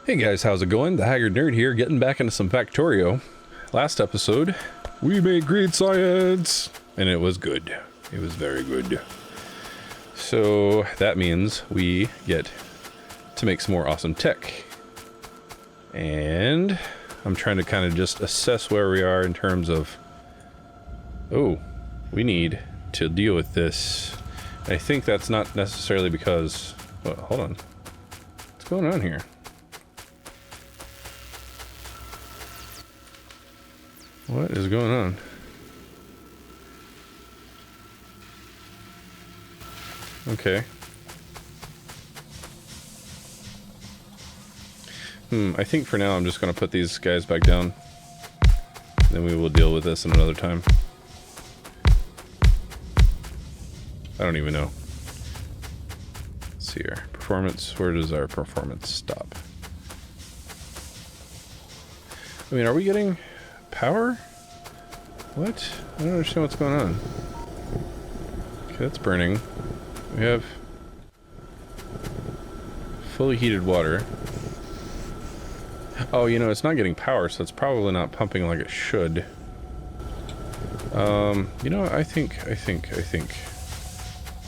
Hey guys, how's it going? TheHaggardNerd here, getting back into some Factorio. Last episode, we made great science! And it was good. It was very good. So that means we get to make some more awesome tech. And I'm trying to kind of just assess where we are in terms of... Oh, we need to deal with this. I think that's not necessarily because... Well, hold on. What's going on here? What is going on? Okay. I think for now I'm just going to put these guys back down. Then we will deal with this another time. I don't even know. Let's see here. Performance. Where does our performance stop? I mean, are we getting... power? What? I don't understand what's going on. Okay, that's burning. We have fully heated water. Oh, you know, it's not getting power, so it's probably not pumping like it should. You know, I think I'm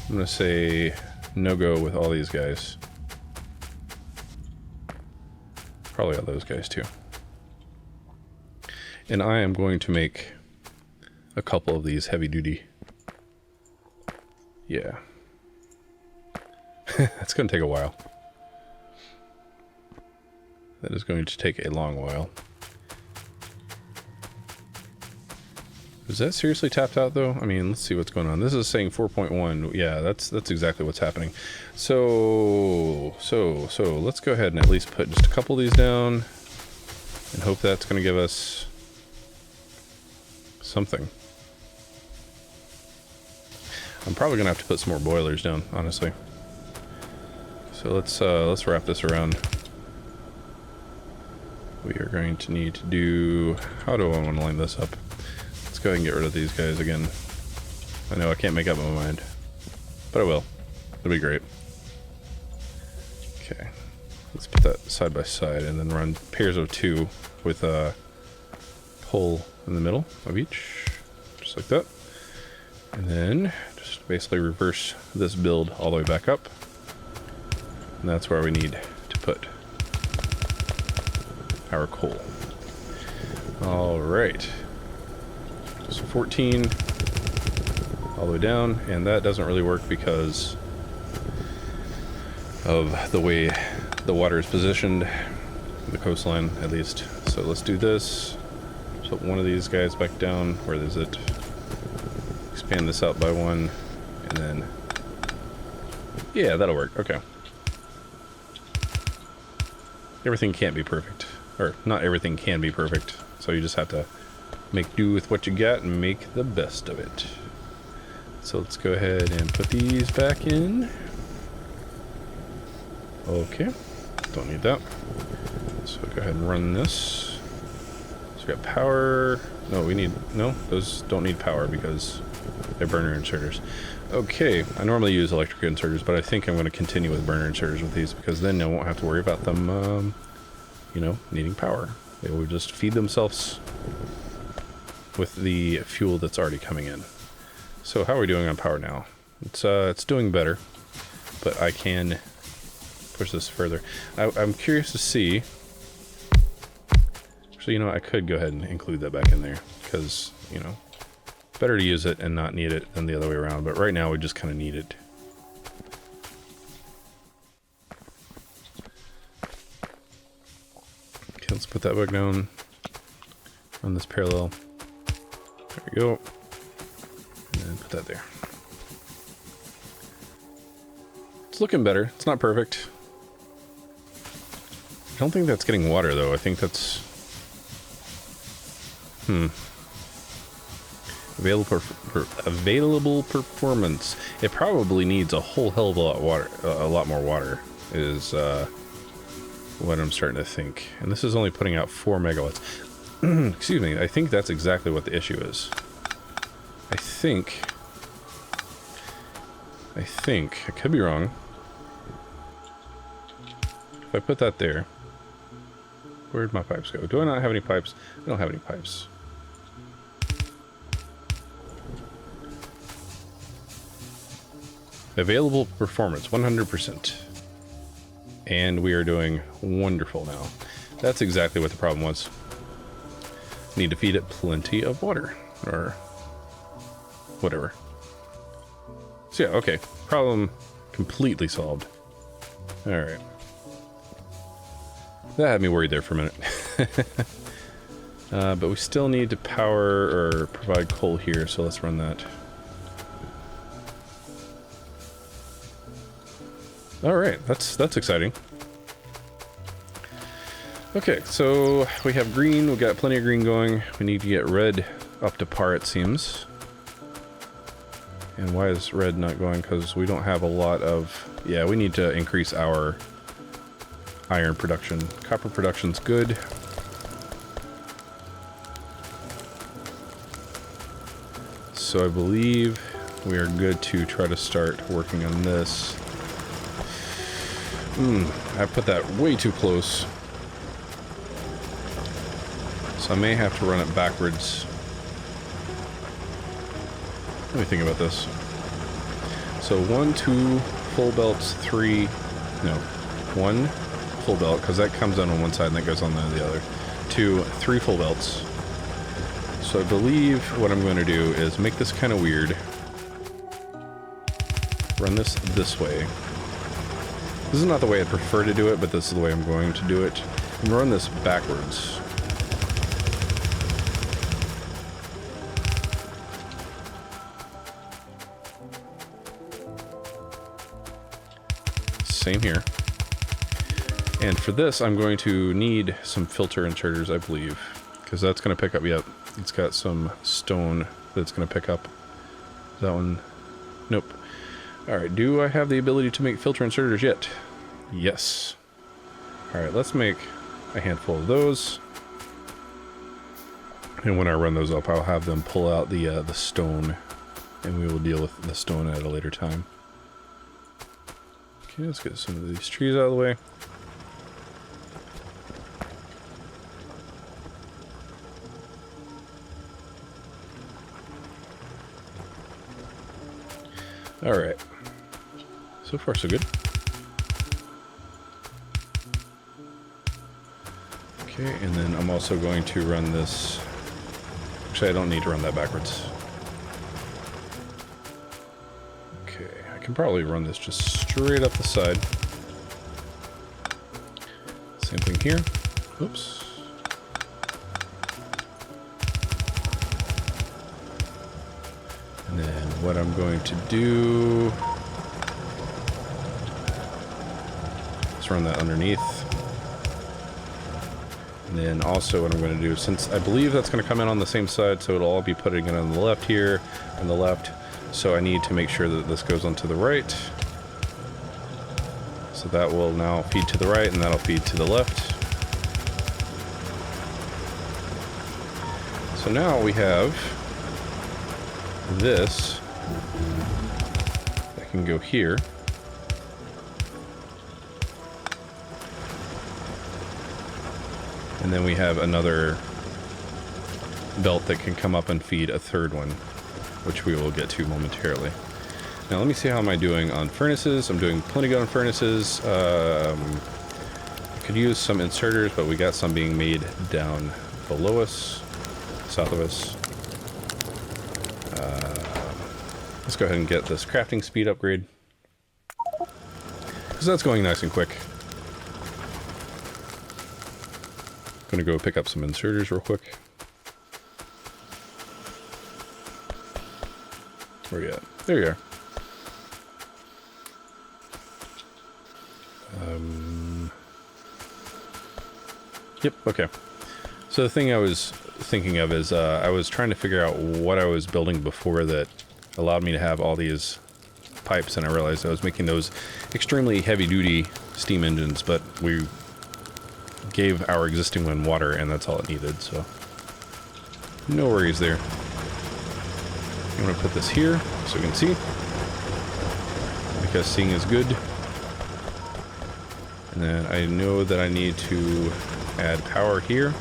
gonna say no-go with all these guys. Probably all those guys too. And I am going to make a couple of these heavy-duty. Yeah. That's going to take a while. That is going to take a long while. Is that seriously tapped out, though? I mean, let's see what's going on. This is saying 4.1. Yeah, that's exactly what's happening. So let's go ahead and at least put just a couple of these down and hope that's going to give us something. I'm probably gonna have to put some more boilers down, honestly. So let's wrap this around. We are going to need to do... How do I want to line this up? Let's go ahead and get rid of these guys again. I know I can't make up my mind, but I will. It'll be great. Okay, let's put that side by side and then run pairs of two with a pole in the middle of each, just like that. And then just basically reverse this build all the way back up. And that's where we need to put our coal. All right. So 14 all the way down, and that doesn't really work because of the way the water is positioned, the coastline at least. So let's do this. Put one of these guys back down. Where is it? Expand this out by one, and then... Yeah, that'll work. Okay. Everything can't be perfect. Or, not everything can be perfect. So you just have to make do with what you got and make the best of it. So let's go ahead and put these back in. Okay. Don't need that. So go ahead and run this. We got power. No, we need... No, those don't need power because they're burner inserters. Okay, I normally use electric inserters, but I think I'm going to continue with burner inserters with these because then I won't have to worry about them, you know, needing power. They will just feed themselves with the fuel that's already coming in. So how are we doing on power now? It's doing better, but I can push this further. I'm curious to see... So, you know, I could go ahead and include that back in there because, you know, better to use it and not need it than the other way around. But right now we just kind of need it. Okay, let's put that back down on this parallel. There we go. And then put that there. It's looking better. It's not perfect. I don't think that's getting water, though. I think that's... Available performance. It probably needs a whole hell of a lot water. A lot more water is what I'm starting to think. And this is only putting out 4 megawatts. Excuse me. I think that's exactly what the issue is. I think. I could be wrong. If I put that there, Where'd my pipes go? Do I not have any pipes? I don't have any pipes. Available performance, 100%. And we are doing wonderful now. That's exactly what the problem was. Need to feed it plenty of water, or whatever. So yeah, okay. Problem completely solved. Alright. That had me worried there for a minute. But we still need to power or provide coal here, so let's run that. Alright, that's exciting. Okay, so we have green, we've got plenty of green going. We need to get red up to par, it seems. And why is red not going? Because we don't have a lot of... Yeah, we need to increase our iron production. Copper production's good. So I believe we are good to try to start working on this. I put that way too close. So I may have to run it backwards. Let me think about this. So 1, 2 full belts, 3, no, 1 full belt, because that comes down on one side and that goes on the other. 2, 3 full belts. So I believe what I'm going to do is make this kind of weird. Run this way. This is not the way I prefer to do it, but this is the way I'm going to do it. I'm going to run this backwards. Same here. And for this, I'm going to need some filter inserters, I believe. Because that's going to pick up, yep, it's got some stone that's going to pick up. That one, nope. Alright, do I have the ability to make filter inserters yet? Yes. Alright, let's make a handful of those. And when I run those up, I'll have them pull out the stone. And we will deal with the stone at a later time. Okay, let's get some of these trees out of the way. Alright. So far, so good. Okay, and then I'm also going to run this... Actually, I don't need to run that backwards. Okay, I can probably run this just straight up the side. Same thing here. Oops. And then what I'm going to do... Let's run that underneath. And then also what I'm going to do, since I believe that's going to come in on the same side, so it'll all be putting it on the left here, and the left. So I need to make sure that this goes onto the right. So that will now feed to the right, and that'll feed to the left. So now we have this that can go here. And then we have another belt that can come up and feed a third one, which we will get to momentarily. Now let me see how am I doing on furnaces. I'm doing plenty good on furnaces. I could use some inserters, but we got some being made down below us, south of us. Let's go ahead and get this crafting speed upgrade, because that's going nice and quick. Gonna go pick up some inserters real quick. Where you at? There you are. Yep, okay. So the thing I was thinking of is I was trying to figure out what I was building before that allowed me to have all these pipes, and I realized I was making those extremely heavy-duty steam engines, but we gave our existing one water, and that's all it needed, so no worries there. I'm going to put this here so you can see, because seeing is good. And then I know that I need to add power here.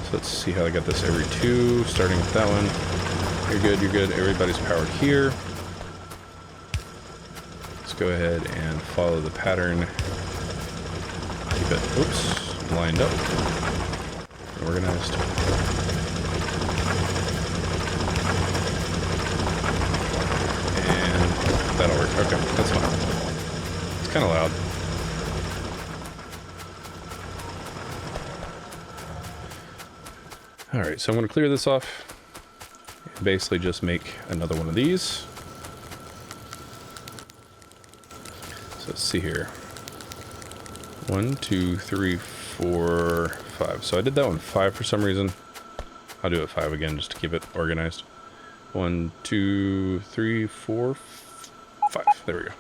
So let's see how I got this every 2, starting with that one. You're good, you're good. Everybody's powered here. Let's go ahead and follow the pattern. Keep it, oops, lined up. Organized. And that'll work. Okay, that's fine. It's kind of loud. Alright, so I'm going to clear this off. And basically just make another one of these. So let's see here. 1, 2, 3, 4, 5. So I did that one 5 for some reason. I'll do it 5 again just to keep it organized. 1, 2, 3, 4, 5. There we go.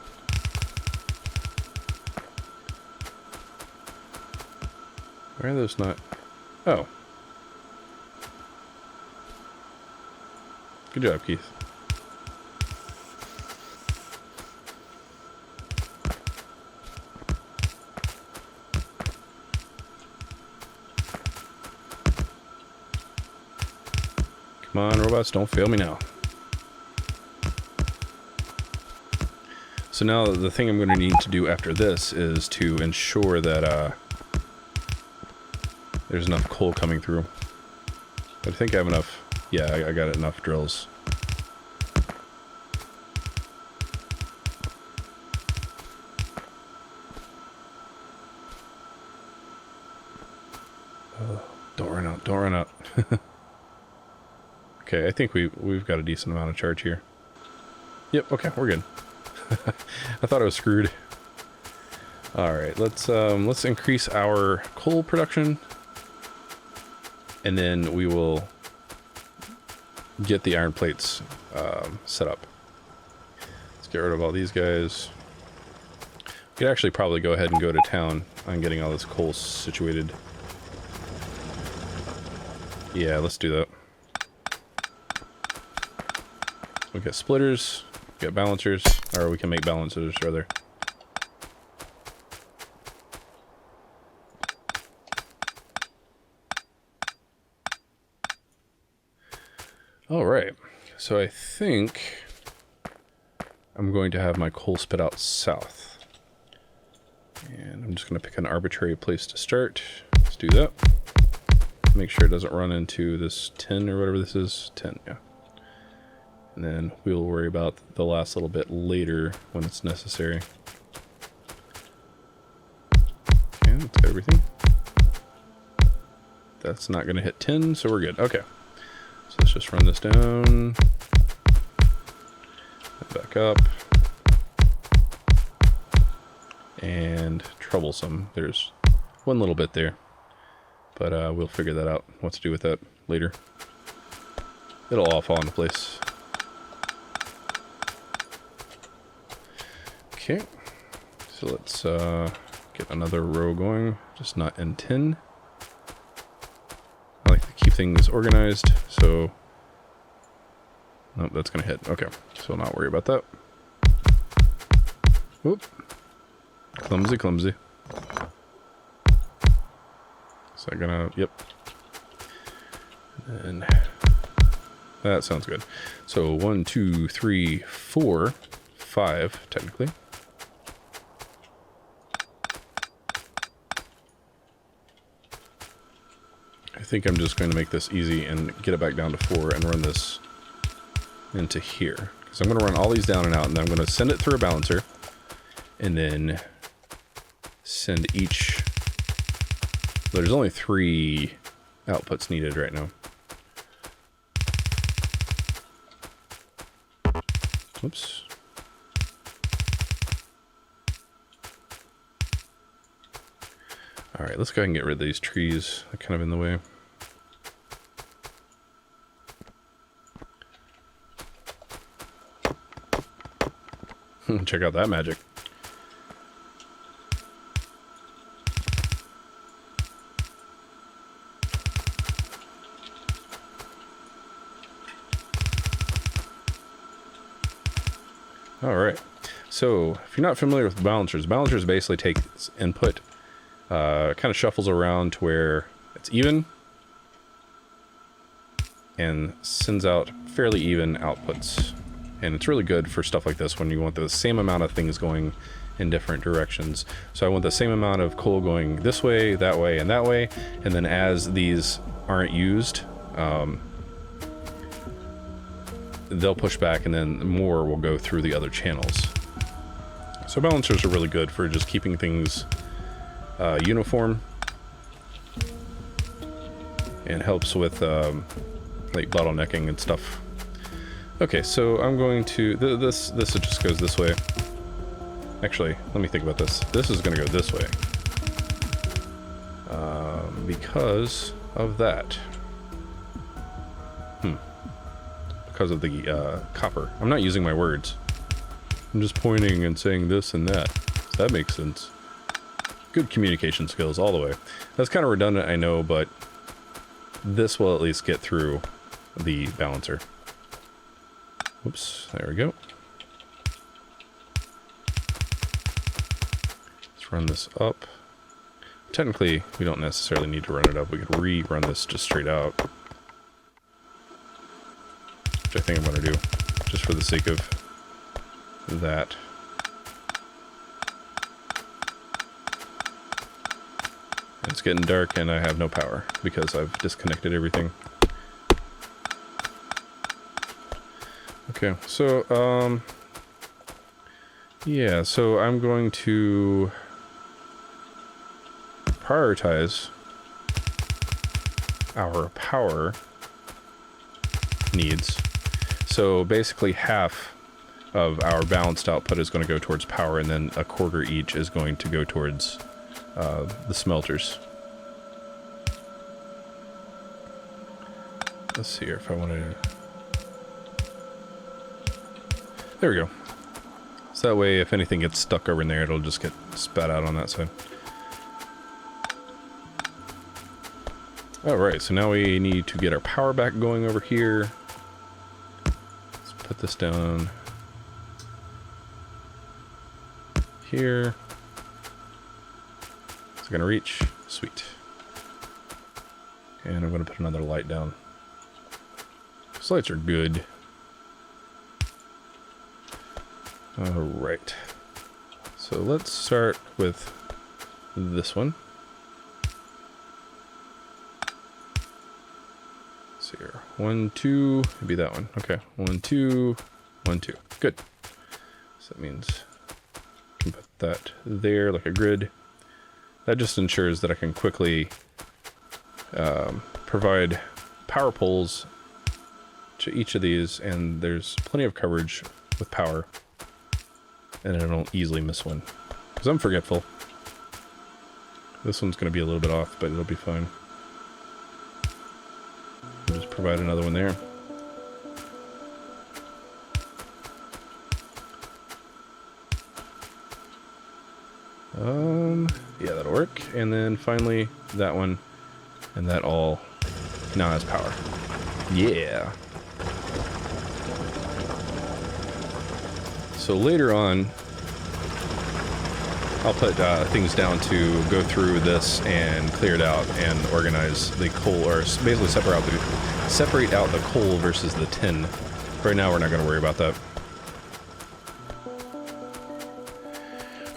Why are those not? Oh. Good job, Keith. Come on, robots, don't fail me now. So now the thing I'm going to need to do after this is to ensure that there's enough coal coming through. I think I have enough. Yeah, I got enough drills. Oh, don't run out, don't run out. Okay, I think we've got a decent amount of charge here. Yep, okay, we're good. I thought I was screwed. Alright, let's increase our coal production. And then we will get the iron plates set up. Let's get rid of all these guys. We could actually probably go ahead and go to town on getting all this coal situated. Yeah, let's do that. We got splitters, we got balancers, or we can make balancers rather. All right, so I think I'm going to have my coal spit out south. And I'm just going to pick an arbitrary place to start. Let's do that. Make sure it doesn't run into this 10 or whatever this is. 10, yeah. And then we'll worry about the last little bit later when it's necessary. Okay, that's got everything. That's not going to hit 10, so we're good. Okay. So let's just run this down. Back up. And troublesome. There's one little bit there. But we'll figure that out. What to do with that later. It'll all fall into place. Okay. So let's get another row going. Just not in 10. I like to keep things organized, so... Nope, that's going to hit. Okay, so not worry about that. Whoop. Clumsy, clumsy. Is that gonna... Yep. And that sounds good. So 1, 2, 3, 4, 5, technically. I think I'm just going to make this easy and get it back down to 4 and run this into here. Because I'm going to run all these down and out, and then I'm going to send it through a balancer, and then send each... There's only 3 outputs needed right now. Oops. Alright, let's go ahead and get rid of these trees. They're kind of in the way. Check out that magic. Alright, so if you're not familiar with balancers, balancers basically take input kind of shuffles around to where it's even and sends out fairly even outputs. And it's really good for stuff like this when you want the same amount of things going in different directions. So I want the same amount of coal going this way, and that way, and then as these aren't used, they'll push back and then more will go through the other channels. So balancers are really good for just keeping things uniform, and helps with like bottlenecking and stuff. Okay, so I'm going to this just goes this way. Actually, let me think about this. This is going to go this way because of that. Because of the copper. I'm not using my words. I'm just pointing and saying this and that. So that makes sense. Good communication skills all the way. That's kind of redundant, I know, but this will at least get through the balancer. Oops, there we go. Let's run this up. Technically, we don't necessarily need to run it up. We could rerun this just straight out. Which I think I'm going to do, just for the sake of that. It's getting dark and I have no power because I've disconnected everything. Okay, so, yeah, so I'm going to prioritize our power needs. So basically half of our balanced output is going to go towards power, and then a quarter each is going to go towards the smelters. Let's see here if I want to... There we go. So that way if anything gets stuck over in there, it'll just get spat out on that side. Alright, so now we need to get our power back going over here. Let's put this down here. Is it gonna reach? Sweet. And I'm gonna put another light down. These lights are good. Alright. So let's start with this one. Let's see here. 1, 2, maybe that one. Okay. 1, 2, 1, 2. Good. So that means I can put that there like a grid. That just ensures that I can quickly provide power poles to each of these, and there's plenty of coverage with power, and I don't easily miss one because I'm forgetful. This one's going to be a little bit off, but it'll be fine. I'll just provide another one there. Yeah, that'll work. And then finally that one, and that all now has power. Yeah. So later on, I'll put things down to go through this and clear it out and organize the coal, or basically separate out the coal versus the tin. Right now, we're not going to worry about that.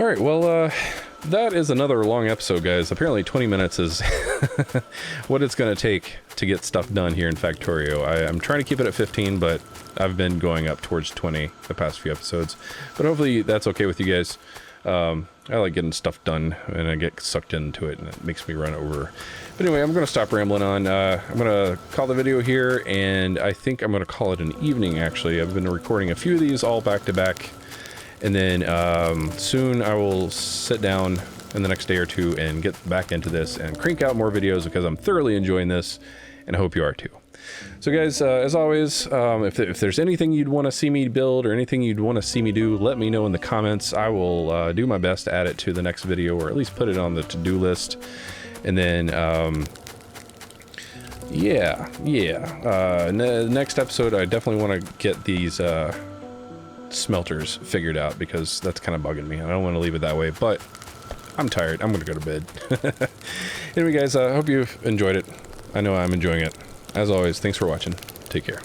All right, well, that is another long episode, guys. Apparently 20 minutes is what it's going to take to get stuff done here in Factorio. I'm trying to keep it at 15, but I've been going up towards 20 the past few episodes. But hopefully that's okay with you guys. I like getting stuff done, and I get sucked into it, and it makes me run over. But anyway, I'm going to stop rambling on. I'm going to call the video here, and I think I'm going to call it an evening, actually. I've been recording a few of these all back to back. And then soon I will sit down in the next day or two and get back into this and crank out more videos because I'm thoroughly enjoying this, and I hope you are too. So guys, as always, if there's anything you'd want to see me build or anything you'd want to see me do, let me know in the comments. I will do my best to add it to the next video, or at least put it on the to-do list. And then, next episode, I definitely want to get these smelters figured out because that's kind of bugging me. I don't want to leave it that way, but I'm tired. I'm going to go to bed. Anyway, guys, I hope you've enjoyed it. I know I'm enjoying it. As always, thanks for watching. Take care.